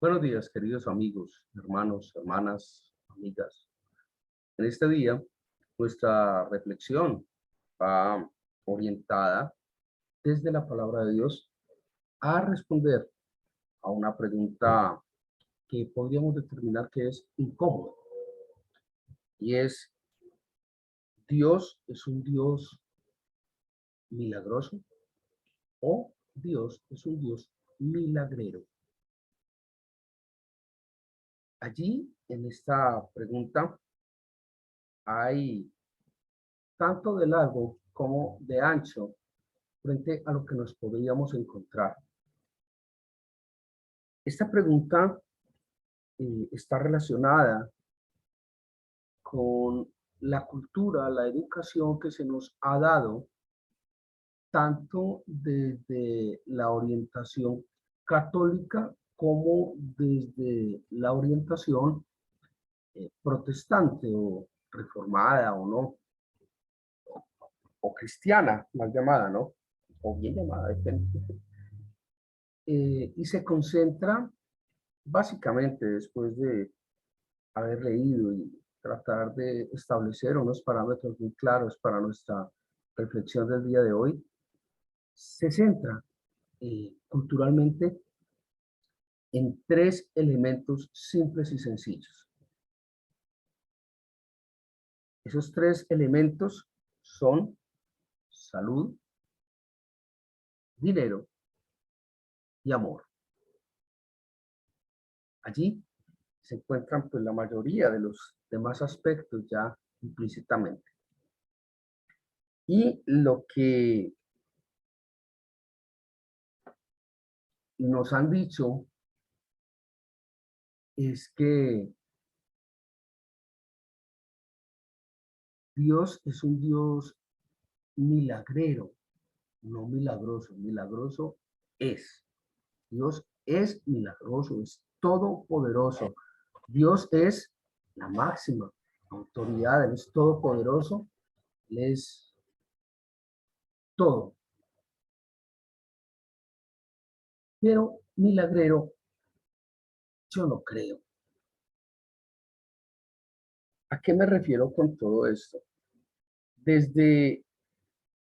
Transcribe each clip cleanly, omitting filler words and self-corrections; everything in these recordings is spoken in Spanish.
Buenos días, queridos amigos, hermanos, hermanas, amigas. En este día, nuestra reflexión va orientada desde la palabra de Dios a responder a una pregunta que podríamos determinar que es incómoda. Y es, ¿Dios es un Dios milagroso o Dios es un Dios milagrero? Allí, en esta pregunta, hay tanto de largo como de ancho frente a lo que nos podríamos encontrar. Esta pregunta está relacionada con la cultura, la educación que se nos ha dado, tanto desde la orientación católica como desde la orientación protestante o reformada o no, o cristiana, mal llamada, ¿no? O bien llamada, depende. Y se concentra básicamente después de haber leído y tratar de establecer unos parámetros muy claros para nuestra reflexión del día de hoy, se centra culturalmente en tres elementos simples y sencillos. Esos tres elementos son salud, dinero y amor. Allí se encuentran pues la mayoría de los demás aspectos ya implícitamente. Y lo que nos han dicho es que Dios es un Dios milagrero, no milagroso. Milagroso es. Dios es milagroso, es todopoderoso. Dios es la máxima autoridad, Él es todopoderoso, Él es todo. Pero milagrero, yo no creo. ¿A qué me refiero con todo esto? Desde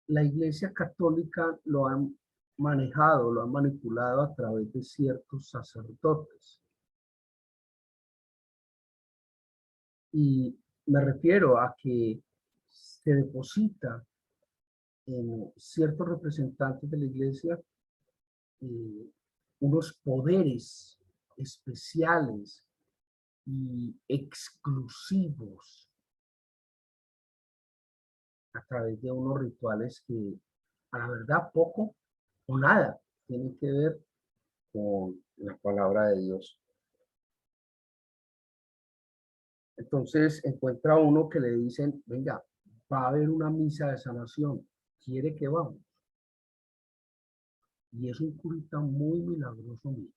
la Iglesia Católica lo han manejado, lo han manipulado a través de ciertos sacerdotes. Y me refiero a que se deposita en ciertos representantes de la iglesia eh, unos poderes especiales y exclusivos a través de unos rituales que a la verdad poco o nada tienen que ver con la palabra de Dios. Entonces encuentra uno que le dicen, venga, va a haber una misa de sanación, ¿quiere que vamos? Y es un curita muy milagroso mío.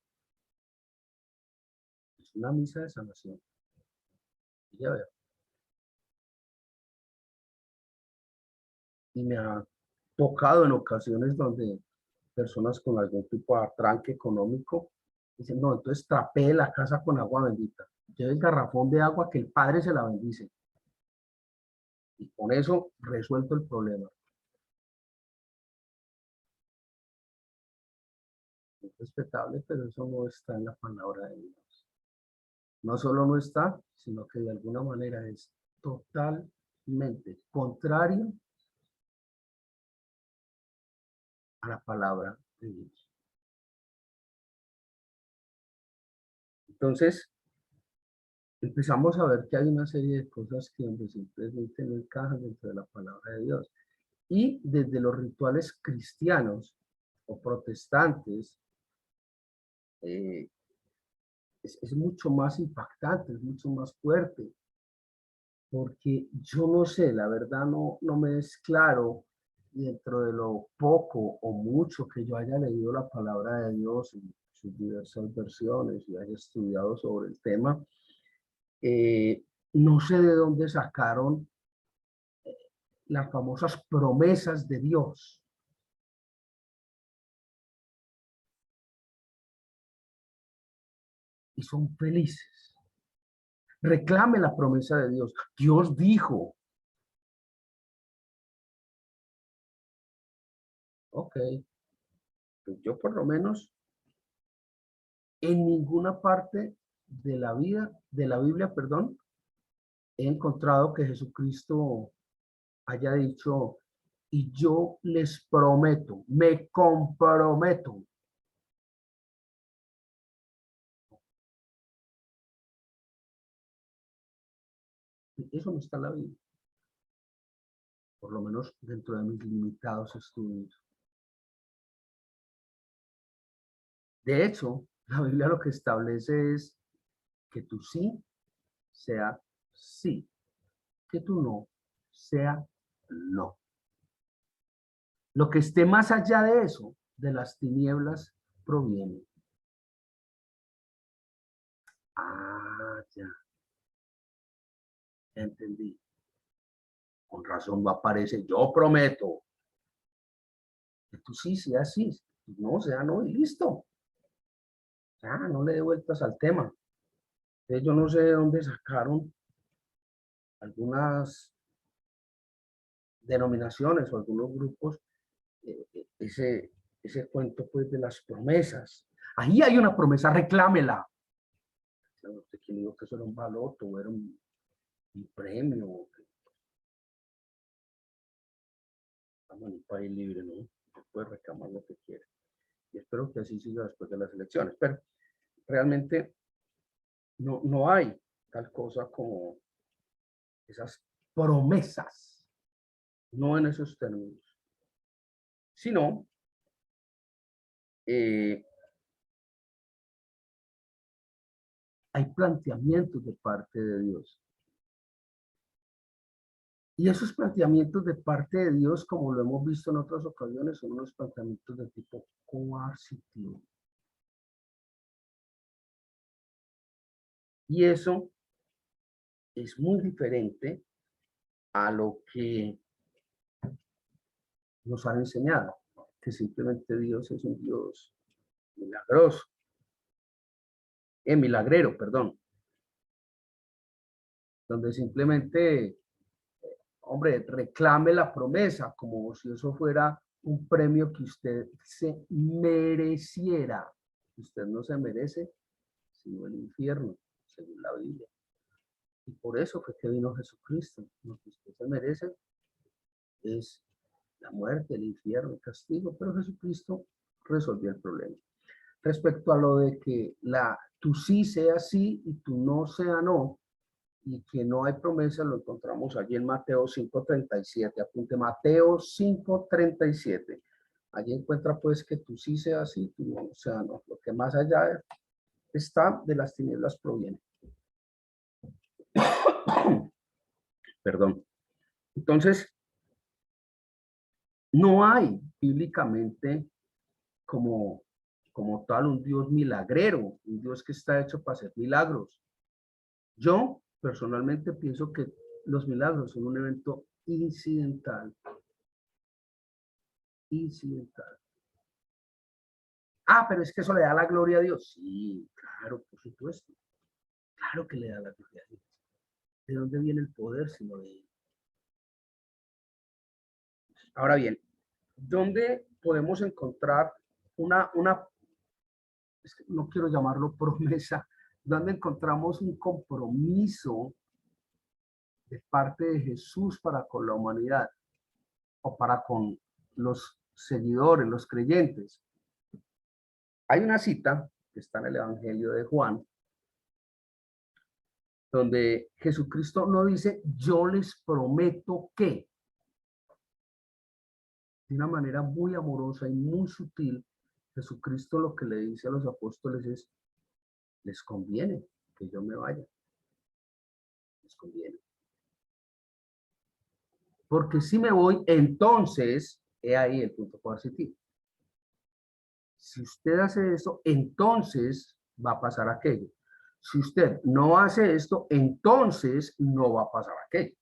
Es una misa de sanación. Y ya veo. Y me ha tocado en ocasiones donde personas con algún tipo de arranque económico dicen, no, entonces trapee la casa con agua bendita. Lleve el garrafón de agua que el Padre se la bendice. Y con eso resuelto el problema. Es respetable, pero eso no está en la palabra de Dios. No solo no está, sino que de alguna manera es totalmente contrario a la palabra de Dios. Entonces, empezamos a ver que hay una serie de cosas que simplemente no encajan dentro de la palabra de Dios. Y desde los rituales cristianos o protestantes, eh, es mucho más impactante, es mucho más fuerte, porque yo no sé, la verdad no me es claro dentro de lo poco o mucho que yo haya leído la palabra de Dios en sus diversas versiones y haya estudiado sobre el tema, no sé de dónde sacaron las famosas promesas de Dios. y son felices. Reclame la promesa de Dios. Dios dijo. Ok, pues yo por lo menos en ninguna parte de la vida, de la Biblia, perdón, he encontrado que Jesucristo haya dicho, y yo les prometo, me comprometo. Eso no está en la Biblia, por lo menos dentro de mis limitados estudios. De hecho, la Biblia lo que establece es que tu sí sea sí, que tu no sea no. Lo que esté más allá de eso, de las tinieblas, proviene. Ah, ya entendí. Con razón no aparece, yo prometo. Que tú sí sea sí, no sea no, y listo. Ya, no le dé vueltas al tema. Yo no sé de dónde sacaron algunas denominaciones o algunos grupos ese cuento pues de las promesas. Ahí hay una promesa, reclámela. No sé quién dijo que eso era un baloto o era un premio. Estamos en un país libre, ¿no? Se puede reclamar lo que quiere. Y espero que así siga después de las elecciones. Pero realmente no hay tal cosa como esas promesas, no en esos términos, sino eh, hay planteamientos de parte de Dios. Y esos planteamientos de parte de Dios, como lo hemos visto en otras ocasiones, son unos planteamientos de tipo coercitivo. Y eso es muy diferente a lo que nos han enseñado, que simplemente Dios es un Dios milagroso, milagrero, perdón, donde simplemente, hombre, reclame la promesa como si eso fuera un premio que usted se mereciera. Usted no se merece, sino el infierno, según la Biblia. Y por eso fue que vino Jesucristo. Lo que usted se merece es la muerte, el infierno, el castigo, pero Jesucristo resolvió el problema. Respecto a lo de que tu sí sea sí y tu no sea no, y que no hay promesa, lo encontramos allí en Mateo 5:37. Apunte Mateo 5:37. Allí encuentra pues que tu sí sea sí, tu no sea no. Lo que más allá está de las tinieblas proviene. Perdón. Entonces, no hay bíblicamente como, como tal un Dios milagrero, un Dios que está hecho para hacer milagros. Yo personalmente pienso que los milagros son un evento incidental. Incidental. Ah, pero es que eso le da la gloria a Dios. Sí, claro, por supuesto. Claro que le da la gloria a Dios. ¿De dónde viene el poder sino de él? Ahora bien, ¿dónde podemos encontrar una no quiero llamarlo promesa, ¿dónde encontramos un compromiso de parte de Jesús para con la humanidad o para con los seguidores, los creyentes? Hay una cita que está en el Evangelio de Juan, donde Jesucristo no dice, yo les prometo que, de una manera muy amorosa y muy sutil, Jesucristo lo que le dice a los apóstoles es, les conviene que yo me vaya, les conviene. Porque si me voy, entonces, he ahí el punto coercitivo. Si usted hace esto, entonces va a pasar aquello. Si usted no hace esto, entonces no va a pasar aquello.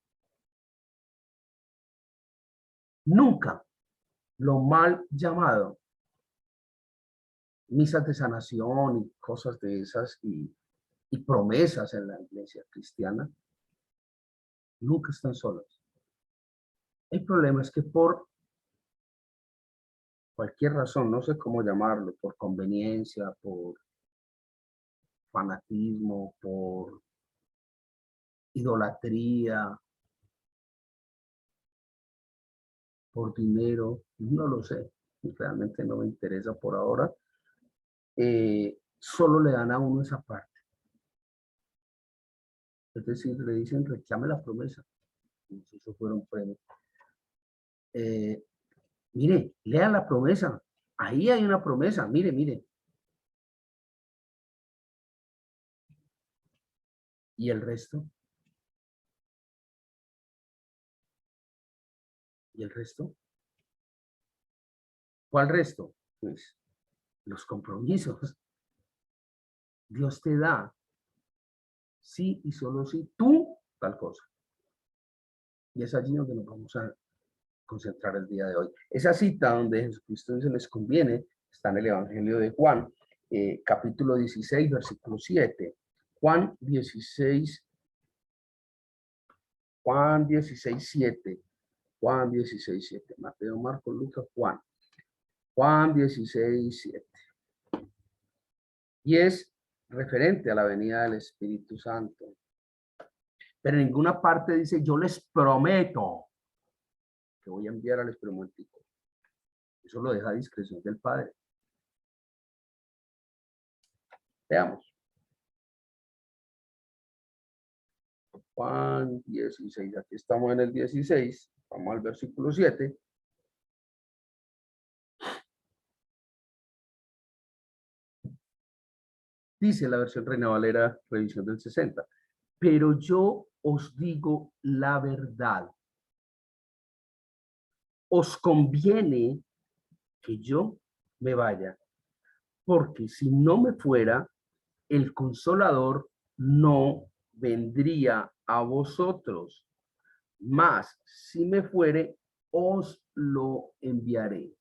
Nunca lo mal llamado misas de sanación y cosas de esas y y promesas en la iglesia cristiana, nunca están solas. El problema es que por cualquier razón, no sé cómo llamarlo, por conveniencia, por fanatismo, por idolatría, por dinero, no lo sé, realmente no me interesa por ahora, solo le dan a uno esa parte. Es decir, le dicen reclame la promesa, como si eso fuera un premio. Mire, lea la promesa, ahí hay una promesa, mire, mire. ¿Y el resto? ¿Y el resto? ¿Cuál resto? Pues los compromisos. Dios te da, sí y solo si tú, tal cosa. Y es allí donde nos vamos a concentrar el día de hoy. Esa cita donde Jesucristo dice les conviene, está en el Evangelio de Juan, capítulo 16, versículo 7. Juan 16, 7. Juan 16, 7. Mateo, Marcos, Lucas, Juan. Juan 16, 7. Y es referente a la venida del Espíritu Santo. Pero en ninguna parte dice, yo les prometo que voy a enviar al experimentico. Eso lo deja a discreción del Padre. Veamos. Juan 16, aquí estamos en el 16, vamos al versículo 7. Dice la versión Reina Valera, revisión del 60. Pero yo os digo la verdad. Os conviene que yo me vaya, porque si no me fuera, el Consolador no vendría a vosotros, mas si me fuere, os lo enviaré.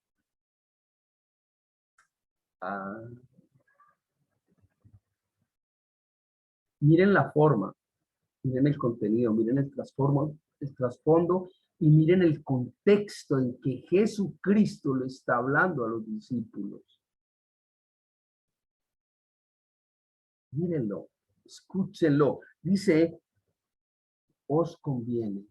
Miren la forma, miren el contenido, miren el trasfondo y miren el contexto en que Jesucristo le está hablando a los discípulos. Mírenlo, escúchenlo. Dice, os conviene.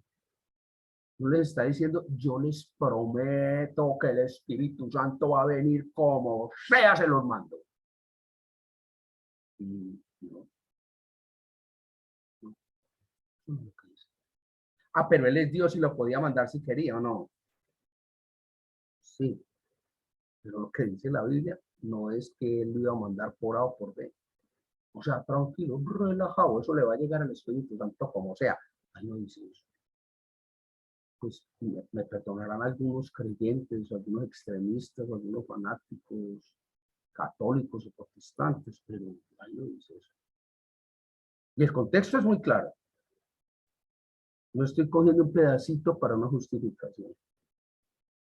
No les está diciendo, yo les prometo que el Espíritu Santo va a venir como sea, se los mando. No, no, no. Ah, pero Él es Dios y lo podía mandar si quería o no. Sí, pero lo que dice la Biblia no es que Él lo iba a mandar por A o por B. O sea, tranquilo, relajado, eso le va a llegar al Espíritu Santo como sea. Ahí no dice eso. Pues me perdonarán algunos creyentes, o algunos extremistas, o algunos fanáticos católicos o protestantes, pero ahí no dice eso. Y el contexto es muy claro. No estoy cogiendo un pedacito para una justificación.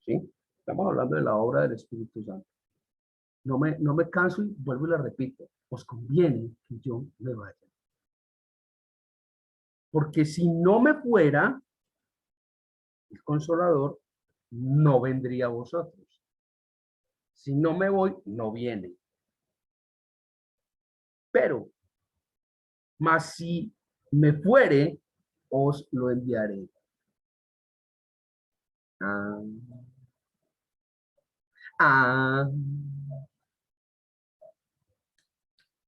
¿Sí? Estamos hablando de la obra del Espíritu Santo. No me canso y vuelvo y la repito. Os conviene que yo me vaya. Porque si no me fuera, el Consolador no vendría a vosotros. Si no me voy, no viene. Pero, más si me fuere, os lo enviaré. Ah, ah.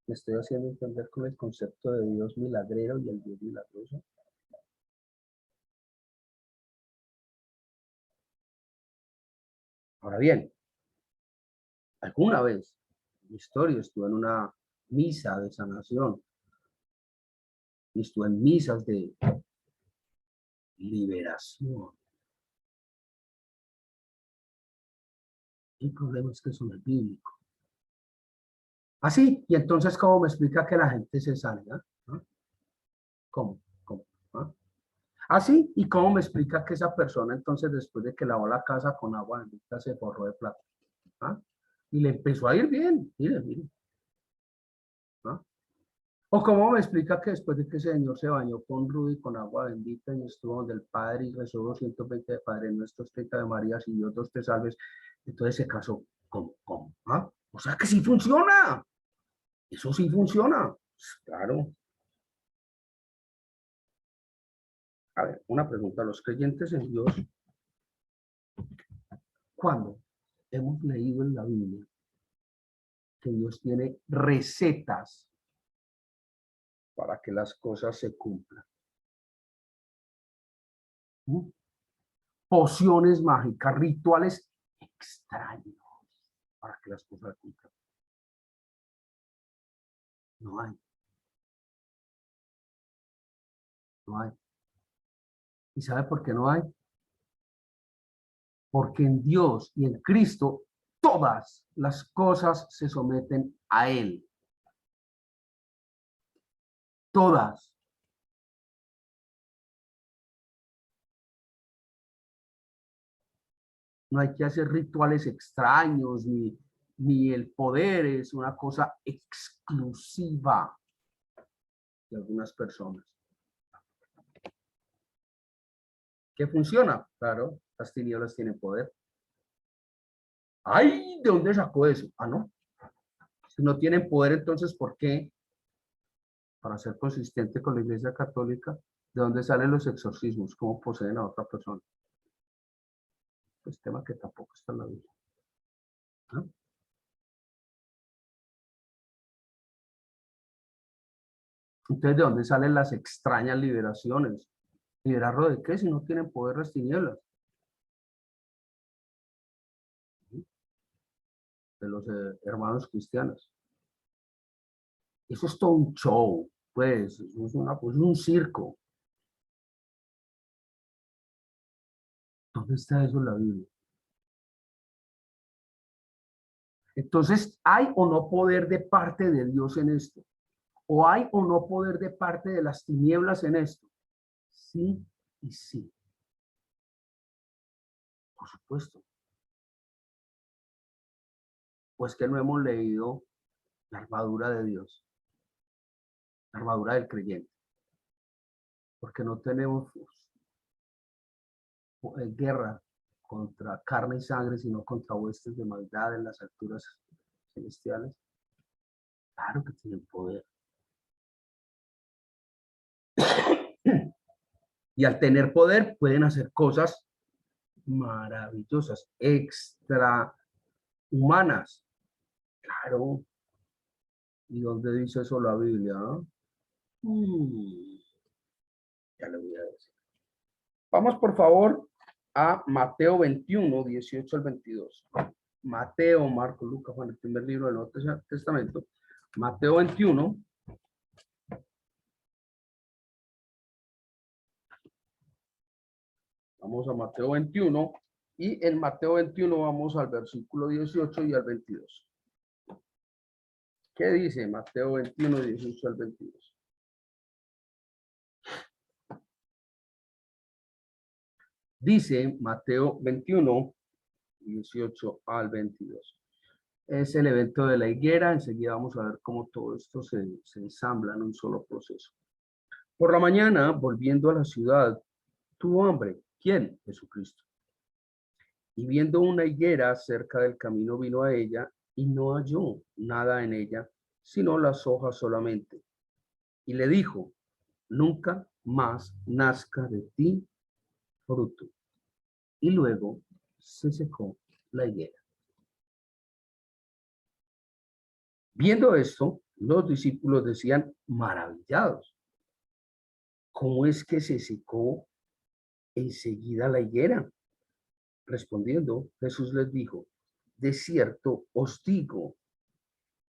Me estoy haciendo entender con el concepto de Dios milagrero y el Dios milagroso. Ahora bien, alguna vez en mi historia estuve en una misa de sanación y estuve en misas de liberación. El problema es que eso no es bíblico. Así, y entonces, ¿cómo me explica que la gente se salga? ¿Ah? ¿Cómo? ¿Cómo? ¿Ah? Así, ¿y cómo me explica que esa persona entonces después de que lavó la casa con agua bendita se forró de plata? ¿Ah? Y le empezó a ir bien, mire, mire. ¿Ah? O cómo me explica que después de que ese señor se bañó con Rudy, con agua bendita, y estuvo donde el Padre y rezó 220 de Padre Nuestros, 30 de María, y Dios dos te salves, entonces se casó. ¿Cómo? ¿Ah? O sea que sí funciona. Eso sí funciona. Claro. A ver, una pregunta. Los creyentes en Dios, ¿cuándo hemos leído en la Biblia que Dios tiene recetas para que las cosas se cumplan? ¿Mm? Pociones mágicas, rituales extraños para que las cosas se cumplan. No hay, no hay. ¿Y sabe por qué no hay? Porque en Dios y en Cristo todas las cosas se someten a Él. Todas. No hay que hacer rituales extraños, ni el poder es una cosa exclusiva de algunas personas. ¿Qué funciona? Claro, las tinieblas tienen poder. ¡Ay! ¿De dónde sacó eso? Ah, no. Si no tienen poder, entonces, ¿por qué? Para ser consistente con la Iglesia Católica, ¿de dónde salen los exorcismos? ¿Cómo poseen a otra persona? Pues tema que tampoco está en la Biblia, ¿no? Entonces, ¿de dónde salen las extrañas liberaciones? ¿Liberarlo de qué si no tienen poder las tinieblas? De los hermanos cristianos. Eso es todo un show, pues, es un circo. ¿Dónde está eso en la Biblia? Entonces, ¿hay o no poder de parte de Dios en esto? ¿O hay o no poder de parte de las tinieblas en esto? Sí y sí, por supuesto. Pues que no hemos leído la armadura de Dios, la armadura del creyente, porque no tenemos guerra contra carne y sangre, sino contra huestes de maldad en las alturas celestiales. Claro que tienen poder. Y al tener poder pueden hacer cosas maravillosas, extrahumanas. Claro. ¿Y dónde dice eso la Biblia? ¿No? Ya le voy a decir. Vamos, por favor, a Mateo 21, 18 al 22. Mateo, Marco, Lucas, Juan, el primer libro del Nuevo Testamento. Mateo 21. Vamos a Mateo 21. Y en Mateo 21 vamos al versículo 18 y al 22. ¿Qué dice Mateo 21, 18 al 22? Dice Mateo 21, 18 al 22. Es el evento de la higuera. Enseguida vamos a ver cómo todo esto se ensambla en un solo proceso. Por la mañana, volviendo a la ciudad, tuvo hambre. ¿Quién? Jesucristo. Y viendo una higuera cerca del camino, vino a ella y no halló nada en ella, sino las hojas solamente. Y le dijo, nunca más nazca de ti fruto. Y luego se secó la higuera. Viendo esto, los discípulos decían, maravillados, ¿cómo es que se secó enseguida la higuera? Respondiendo, Jesús les dijo, de cierto os digo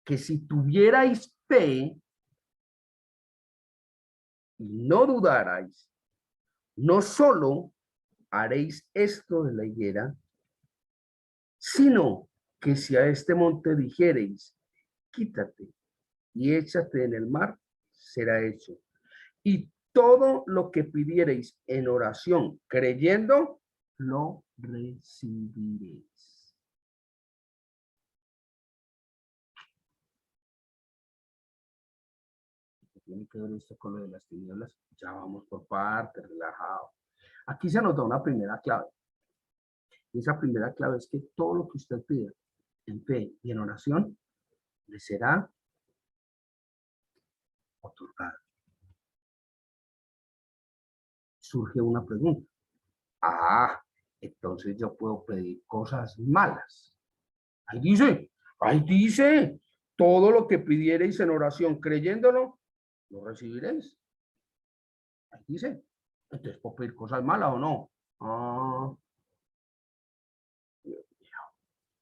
que si tuvierais fe y no dudarais, no solo haréis esto de la higuera, sino que si a este monte dijereis, quítate y échate en el mar, será hecho. Y todo lo que pidiereis en oración, creyendo, lo recibiréis. tiene que ver esto con lo de las tinieblas? Ya vamos por partes, relajado. Aquí se nos da una primera clave. Y esa primera clave es que todo lo que usted pida en fe y en oración le será otorgado. Surge una pregunta. Ah, entonces yo puedo pedir cosas malas. Ahí dice, todo lo que pidierais en oración creyéndolo, lo recibiréis. Ahí dice. Entonces, ¿puedo pedir cosas malas o no? Ah,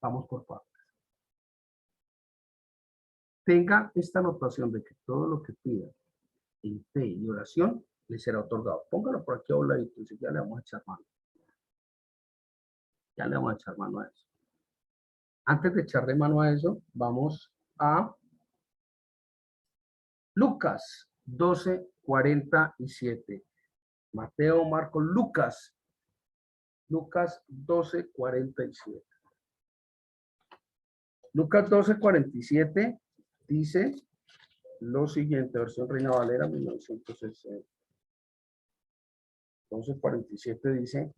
vamos por partes. Tenga esta anotación de que todo lo que pida en fe y oración le será otorgado. Póngalo por aquí a un ladito, y ya le vamos a echar mano. Ya le vamos a echar mano a eso. Antes de echarle mano a eso, vamos a Lucas 12:47. Mateo, Marcos, Lucas 12:47. Lucas 12:47 dice lo siguiente, versión Reina Valera 1960. 12:47 dice: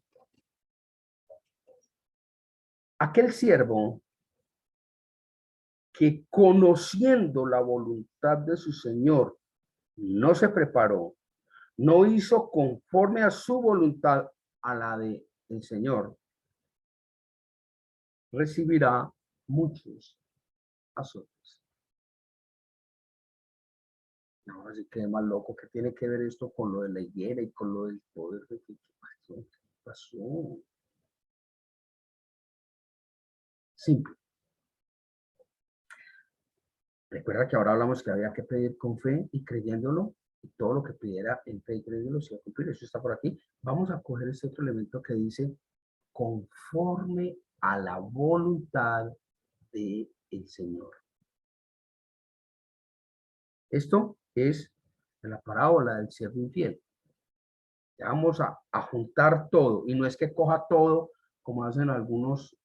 aquel siervo que conociendo la voluntad de su Señor no se preparó, no hizo conforme a su voluntad a la de el Señor, recibirá muchos azotes. Ahora sí que es más loco. Que tiene que ver esto con lo de la higuera y con lo del poder de ¿qué pasó? Simple. Recuerda que ahora hablamos que había que pedir con fe y creyéndolo, y todo lo que pidiera en fe y creyéndolo se va a cumplir. Eso está por aquí. Vamos a coger este otro elemento que dice conforme a la voluntad del Señor. Esto es de la parábola del siervo infiel. Ya vamos a juntar todo, y no es que coja todo como hacen algunos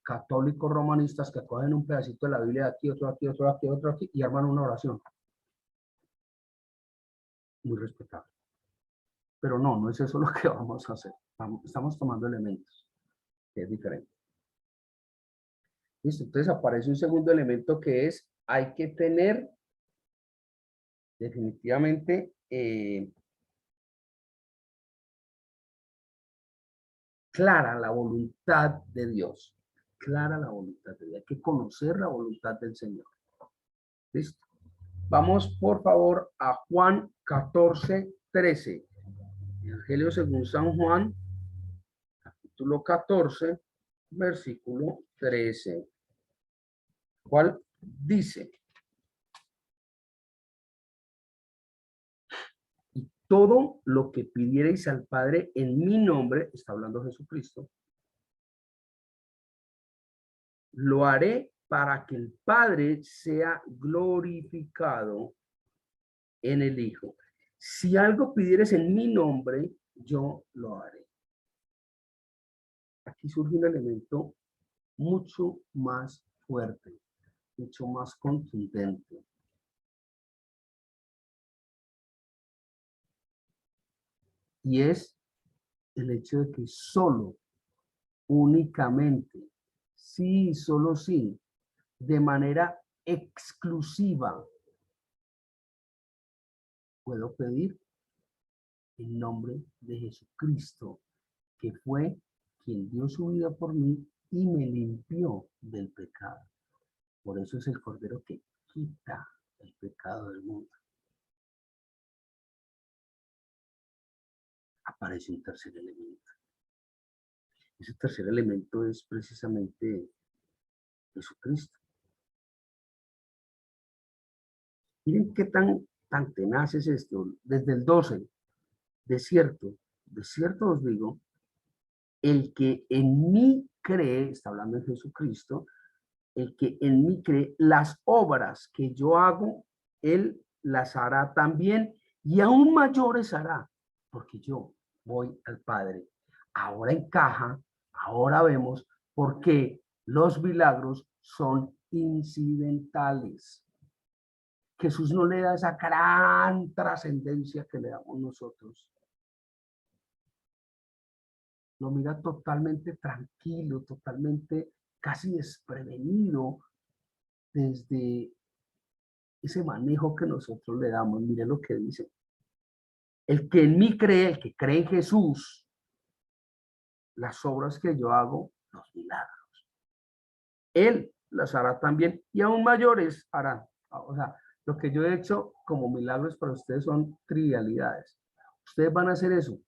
católicos romanistas que cogen un pedacito de la Biblia de aquí, otro aquí, otro aquí, otro aquí, y arman una oración. Muy respetable. Pero no, no es eso lo que vamos a hacer. Estamos tomando elementos, que es diferente. Listo, entonces aparece un segundo elemento que es, hay que tener definitivamente clara la voluntad de Dios. Clara la voluntad de Dios. Hay que conocer la voluntad del Señor. Listo. Vamos por favor a Juan 14:13. Evangelio según San Juan, capítulo 14, versículo 13. ¿Cuál dice? Y todo lo que pidierais al Padre en mi nombre, está hablando Jesucristo, lo haré para que el Padre sea glorificado en el Hijo. Si algo pidieres en mi nombre, yo lo haré. Aquí surge un elemento mucho más fuerte, mucho más contundente. Y es el hecho de que solo, únicamente, sí, solo sí, de manera exclusiva, puedo pedir en nombre de Jesucristo, que fue quien dio su vida por mí y me limpió del pecado. Por eso es el Cordero que quita el pecado del mundo. Aparece un tercer elemento. Ese tercer elemento es precisamente Jesucristo. Miren qué tan tenaz es esto. Desde el 12, de cierto os digo, el que en mí cree, está hablando de Jesucristo, el que en mí cree, las obras que yo hago, él las hará también, y aún mayores hará, porque yo voy al Padre. Ahora encaja, ahora vemos por qué los milagros son incidentales. Jesús no le da esa gran trascendencia que le damos nosotros. Lo mira totalmente tranquilo, totalmente casi desprevenido desde ese manejo que nosotros le damos. Mire lo que dice. El que en mí cree, el que cree en Jesús, las obras que yo hago, los milagros, él las hará también y aún mayores hará. O sea, lo que yo he hecho como milagros para ustedes son trivialidades. Ustedes van a hacer eso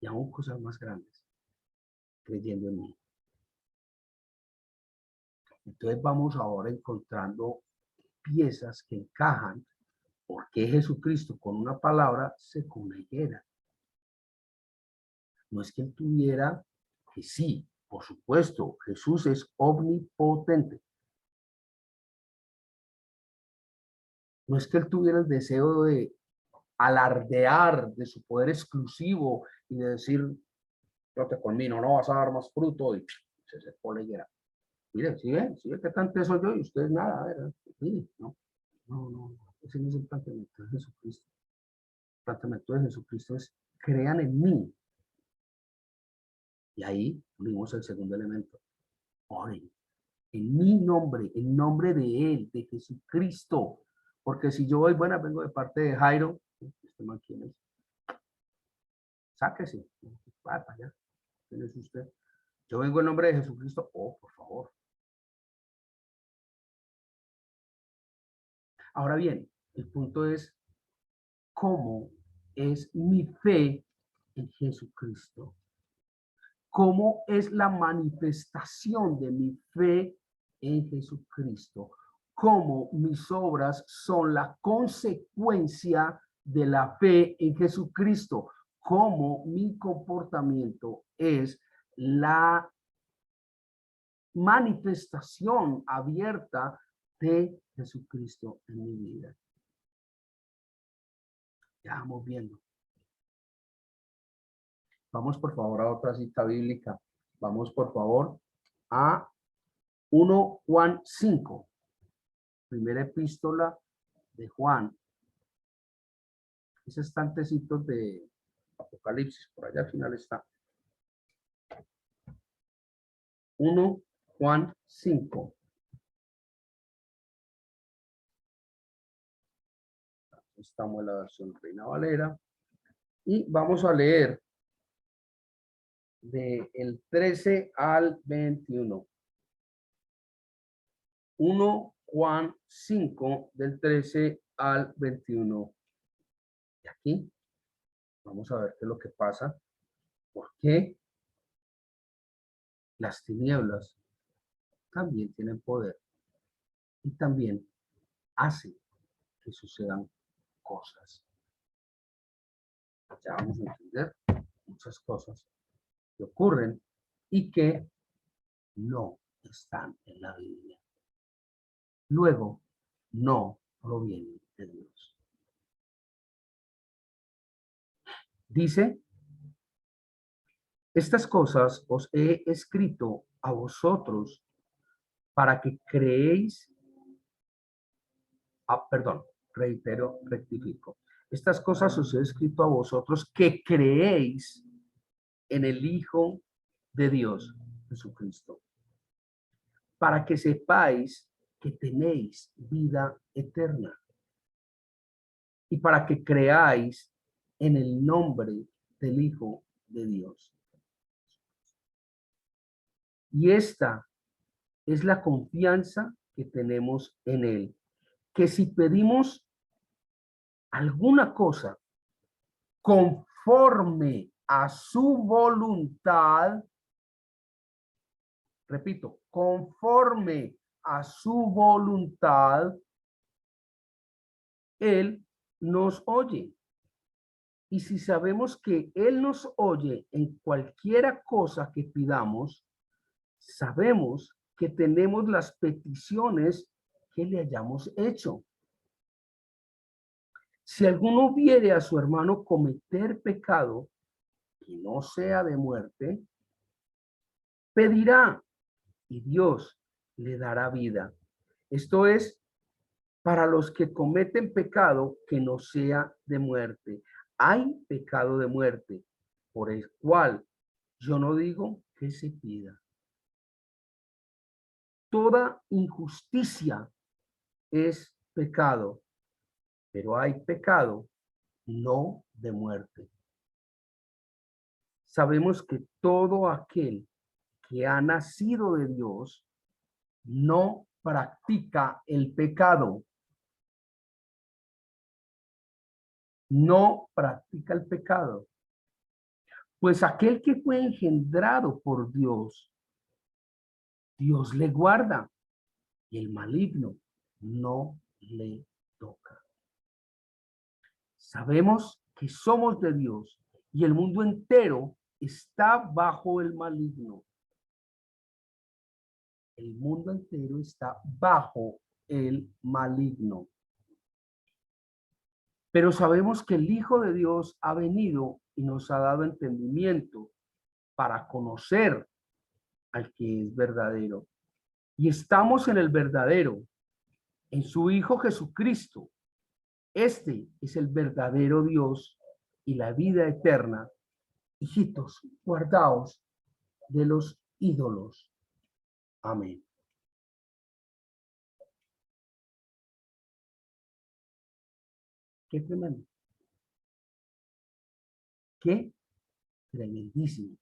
y aún cosas más grandes, creyendo en mí. Entonces vamos ahora encontrando piezas que encajan porque Jesucristo con una palabra se conejera. No es que él tuviera, que sí, por supuesto, Jesús es omnipotente. No es que él tuviera el deseo de alardear de su poder exclusivo y de decir, no te conmino, no vas a dar más fruto y se secó la higuera. Mire, si ve que tanto soy yo y ustedes nada, ¿verdad? Mire, no, ese no es el planteamiento de Jesucristo. El planteamiento de Jesucristo es, crean en mí. Y ahí vimos el segundo elemento. Oren, en mi nombre, en nombre de Él, de Jesucristo. Porque si yo voy, bueno, vengo de parte de Jairo, este man, ¿quién es? Sáquese, va para allá. ¿Quién es usted? Yo vengo en nombre de Jesucristo. Oh, por favor. Ahora bien, el punto es, ¿cómo es mi fe en Jesucristo? ¿Cómo es la manifestación de mi fe en Jesucristo? ¿Cómo mis obras son la consecuencia de la fe en Jesucristo? ¿Cómo mi comportamiento es la manifestación abierta de Jesucristo en mi vida? Ya vamos viendo. Vamos por favor a otra cita bíblica. Vamos por favor a 1 Juan 5. Primera epístola de Juan. Ese estantecito de Apocalipsis, por allá al final está. 1 Juan 5. Estamos en la versión Reina Valera. Y vamos a leer del 13 al 21. 1 Juan 5, del 13 al 21. Y aquí vamos a ver qué es lo que pasa. ¿Por qué las tinieblas también tienen poder y también hacen que sucedan cosas? Ya vamos a entender muchas cosas que ocurren y que no están en la Biblia. Luego, no provienen de Dios. Dice, estas cosas os he escrito a vosotros para que creéis, perdón, reitero, rectifico. Estas cosas os he escrito a vosotros que creéis en el Hijo de Dios, Jesucristo, para que sepáis que tenéis vida eterna y para que creáis en el nombre del Hijo de Dios. Y esta es la confianza que tenemos en Él, que si pedimos alguna cosa conforme a su voluntad, repito, conforme a su voluntad, Él nos oye. Y si sabemos que Él nos oye en cualquiera cosa que pidamos, sabemos que tenemos las peticiones que le hayamos hecho. Si alguno viere a su hermano cometer pecado que no sea de muerte, pedirá y Dios le dará vida. Esto es, para los que cometen pecado que no sea de muerte. Hay pecado de muerte, por el cual yo no digo que se pida. Toda injusticia es pecado, pero hay pecado no de muerte. Sabemos que todo aquel que ha nacido de Dios no practica el pecado. No practica el pecado. Pues aquel que fue engendrado por Dios, Dios le guarda y el maligno no le toca. Sabemos que somos de Dios y el mundo entero está bajo el maligno. El mundo entero está bajo el maligno. Pero sabemos que el Hijo de Dios ha venido y nos ha dado entendimiento para conocer al que es verdadero. Y estamos en el verdadero, en su Hijo Jesucristo. Este es el verdadero Dios y la vida eterna. Hijitos, guardaos de los ídolos. Amén. Qué tremendo. Qué tremendísimo.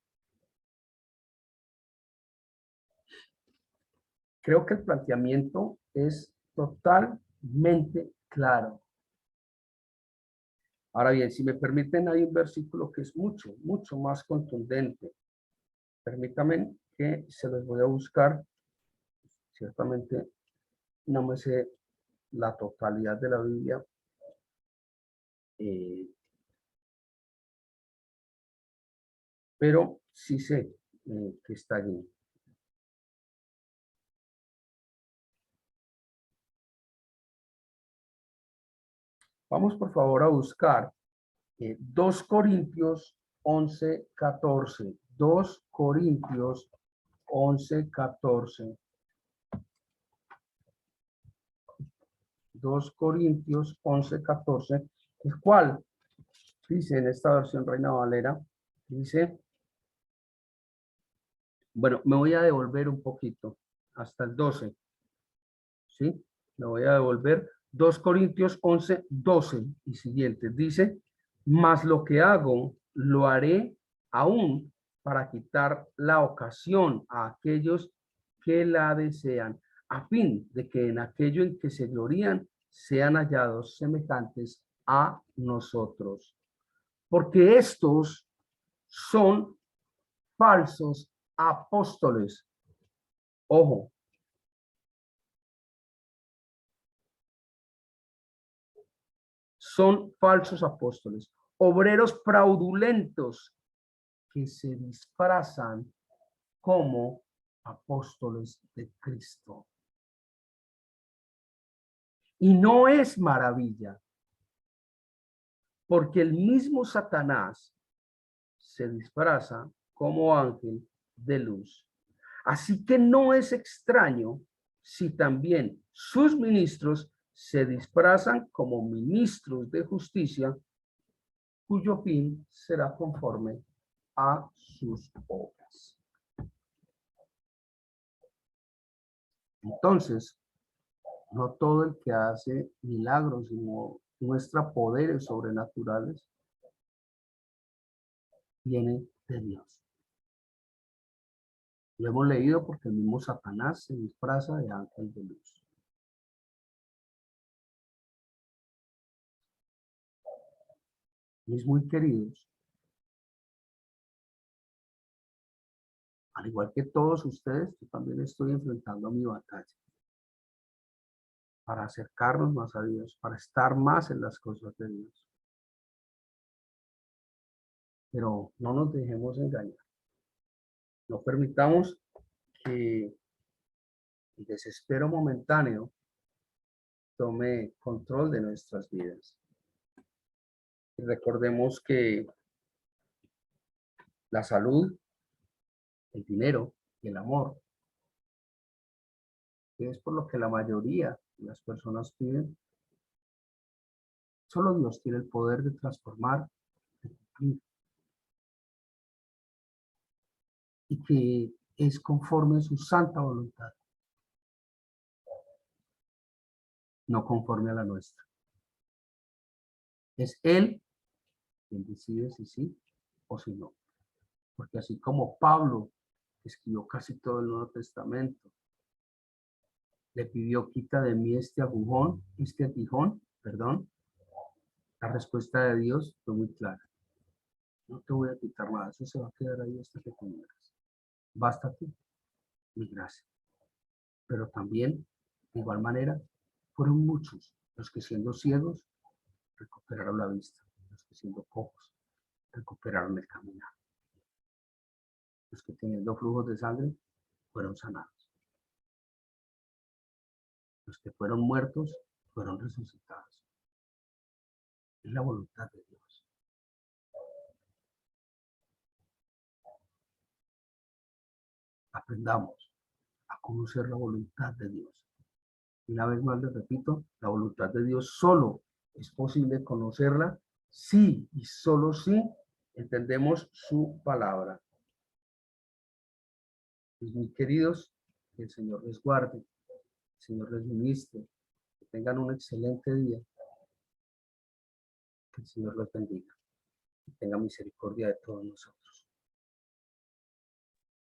Creo que el planteamiento es totalmente claro. Ahora bien, si me permiten, hay un versículo que es mucho, mucho más contundente. Permítanme que se los voy a buscar. Ciertamente no me sé la totalidad de la Biblia, eh, pero sí sé que está allí. Vamos por favor a buscar 2 Corintios 11:14. 2 Corintios 11:14. 2 Corintios 11:14, el cual dice en esta versión Reina Valera, dice, bueno, me voy a devolver un poquito hasta el 12, ¿sí? Me voy a devolver 2 Corintios 11:12 y siguientes. Dice, mas lo que hago, lo haré aún para quitar la ocasión a aquellos que la desean, a fin de que en aquello en que se glorían sean hallados semejantes a nosotros. Porque estos son falsos apóstoles. Ojo, son falsos apóstoles, obreros fraudulentos que se disfrazan como apóstoles de Cristo. Y no es maravilla, porque el mismo Satanás se disfraza como ángel de luz. Así que no es extraño si también sus ministros se disfrazan como ministros de justicia, cuyo fin será conforme a sus obras. Entonces, no todo el que hace milagros, sino muestra poderes sobrenaturales, viene de Dios. Lo hemos leído porque el mismo Satanás se disfraza de ángel de luz. Mis muy queridos, al igual que todos ustedes, yo también estoy enfrentando mi batalla para acercarnos más a Dios, para estar más en las cosas de Dios. Pero no nos dejemos engañar. No permitamos que el desespero momentáneo tome control de nuestras vidas. Y recordemos que la salud, el dinero y el amor que es por lo que la mayoría de las personas piden, solo Dios tiene el poder de transformar, de cumplir, y que es conforme a su santa voluntad, no conforme a la nuestra. Es Él quien decide si sí o si no. Porque así como Pablo escribió casi todo el Nuevo Testamento, le pidió: quita de mí este aguijón, perdón, la respuesta de Dios fue muy clara: no te voy a quitar nada, eso se va a quedar ahí hasta que te mueras. Bástate mi gracia. Pero también, de igual manera, fueron muchos los que, siendo ciegos, recuperaron la vista, los que, siendo cojos, recuperaron el caminar, los que, teniendo flujos de sangre, fueron sanados, los que fueron muertos fueron resucitados. Es la voluntad de Dios. Aprendamos a conocer la voluntad de Dios. Una vez más les repito, la voluntad de Dios solo es posible conocerla si y solo si entendemos su palabra. Pues, mis queridos, que el Señor les guarde, el Señor les ministre, que tengan un excelente día, que el Señor los bendiga, que tenga misericordia de todos nosotros.